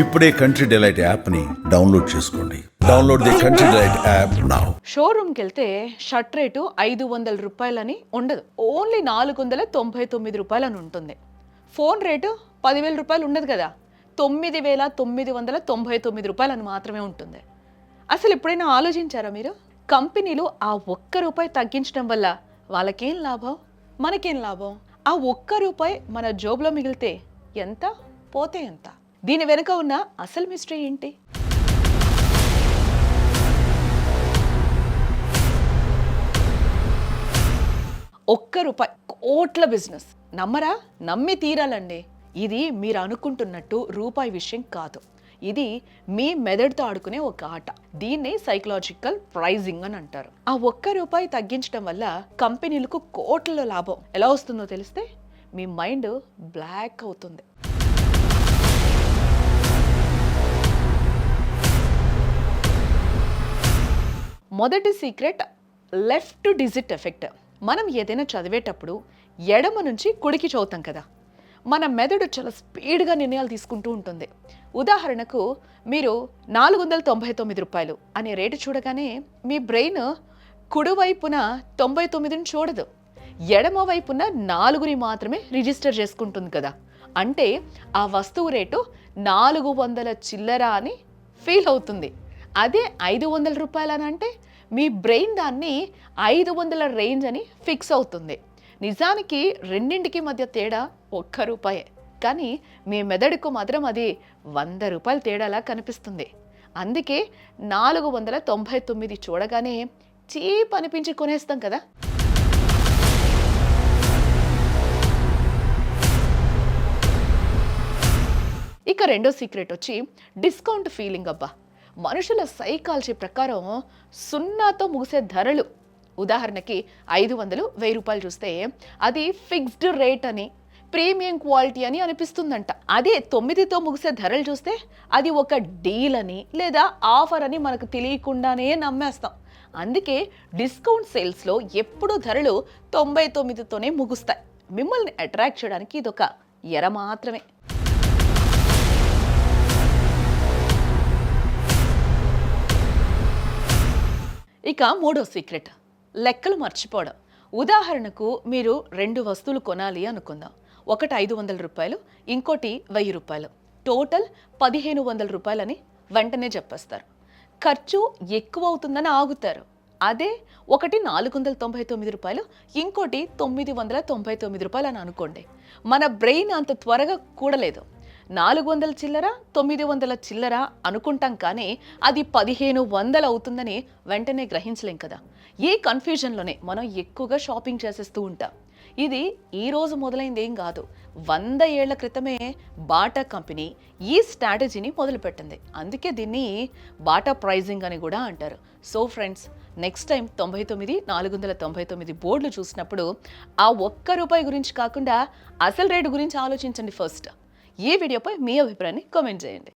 ఇప్పుడే Country Delight యాప్ని download చేసుకోండి. Download the Country Delight app now. షోరూమ్కి వెళ్తే షర్ట్ రేటు 500 రూపాయలని ఉండదు, ఓన్లీ 499 రూపాయలని ఉంటుంది. ఫోన్ రేటు 10,000 రూపాయలు ఉండదు కదా, 9,999 రూపాయలని మాత్రమే ఉంటుంది. అసలు ఎప్పుడైనా ఆలోచించారా మీరు? కంపెనీలు ఆ ఒక్క రూపాయి తగ్గించడం వల్ల వాళ్ళకేం లాభం, మనకేం లాభం? ఆ ఒక్క రూపాయి మన జోబులో మిగిలితే ఎంత, పోతే ఎంత? దీని వెనుక ఉన్న అసలు మిస్టరీ ఏంటి? ఒక్క రూపాయి కోట్ల బిజినెస్. నమ్మరా? నమ్మి తీరాలండి. ఇది మీరు అనుకుంటున్నట్టు రూపాయి విషయం కాదు. ఇది మీ మెదడుతో ఆడుకునే ఒక ఆట. దీన్నే సైకలాజికల్ ప్రైజింగ్ అని అంటారు. ఆ ఒక్క రూపాయి తగ్గించడం వల్ల కంపెనీలకు కోట్ల లాభం ఎలా వస్తుందో తెలిస్తే మీ మైండ్ బ్లాక్ అవుతుంది. మొదటి సీక్రెట్ లెఫ్ట్ డిజిట్ ఎఫెక్ట్. మనం ఏదైనా చదివేటప్పుడు ఎడమ నుంచి కుడికి చదువుతాం కదా, మన మెదడు చాలా స్పీడ్గా నిర్ణయాలు తీసుకుంటూ ఉంటుంది. ఉదాహరణకు మీరు 499 రూపాయలు అనే రేటు చూడగానే మీ బ్రెయిన్ కుడివైపున 99ని చూడదు, ఎడమ వైపున 4ని మాత్రమే రిజిస్టర్ చేసుకుంటుంది కదా. అంటే ఆ వస్తువు రేటు 400 చిల్లర అని ఫీల్ అవుతుంది. అదే 500 రూపాయలు అని అంటే మీ బ్రెయిన్ దాన్ని 500 రేంజ్ అని ఫిక్స్ అవుతుంది. నిజానికి రెండింటికి మధ్య తేడా 1 రూపాయే, కానీ మీ మెదడుకు మాత్రం అది 100 రూపాయల తేడాలా కనిపిస్తుంది. అందుకే 499 చూడగానే చీప్ అనిపించి కొనేస్తాం కదా. ఇక రెండో సీక్రెట్ వచ్చి డిస్కౌంట్ ఫీలింగ్. అబ్బా, మనుషుల సైకాలజీ ప్రకారం 0తో ముగిసే ధరలు, ఉదాహరణకి 500, 1000 రూపాయలు చూస్తే అది ఫిక్స్డ్ రేట్ అని, ప్రీమియం క్వాలిటీ అని అనిపిస్తుందంట. అదే 9తో ముగిసే ధరలు చూస్తే అది ఒక డీల్ అని లేదా ఆఫర్ అని మనకు తెలియకుండానే నమ్మేస్తాం. అందుకే డిస్కౌంట్ సేల్స్లో ఎప్పుడూ ధరలు 99తోనే ముగుస్తాయి. మిమ్మల్ని అట్రాక్ట్ చేయడానికి ఇదొక ఎర మాత్రమే. ఇక మూడో సీక్రెట్ లెక్కలు మర్చిపోవడం. ఉదాహరణకు మీరు 2 వస్తువులు కొనాలి అనుకుందాం. ఒకటి 500 రూపాయలు, ఇంకోటి 1000 రూపాయలు. టోటల్ 1500 రూపాయలని వెంటనే చెప్పేస్తారు. ఖర్చు ఎక్కువ అవుతుందని ఆగుతారు. అదే ఒకటి 499 రూపాయలు, ఇంకోటి 999 రూపాయలు అని అనుకోండి. మన బ్రెయిన్ అంత త్వరగా కూడలేదు. 400 చిల్లర, 900 చిల్లర అనుకుంటాం, కానీ అది 1500 అవుతుందని వెంటనే గ్రహించలేం కదా. ఈ కన్ఫ్యూజన్లోనే మనం ఎక్కువగా షాపింగ్ చేసేస్తూ ఉంటాం. ఇది ఈ రోజు మొదలైంది ఏం కాదు. 100 ఏళ్ల క్రితమే బాటా కంపెనీ ఈ స్ట్రాటజీని మొదలుపెట్టింది. అందుకే దీన్ని బాటా ప్రైజింగ్ అని కూడా అంటారు. సో ఫ్రెండ్స్, నెక్స్ట్ టైం 499 బోర్డులు చూసినప్పుడు ఆ ఒక్క రూపాయి గురించి కాకుండా అసలు రేటు గురించి ఆలోచించండి ఫస్ట్. ఈ వీడియోపై మీ అభిప్రాయాన్ని కామెంట్ చేయండి.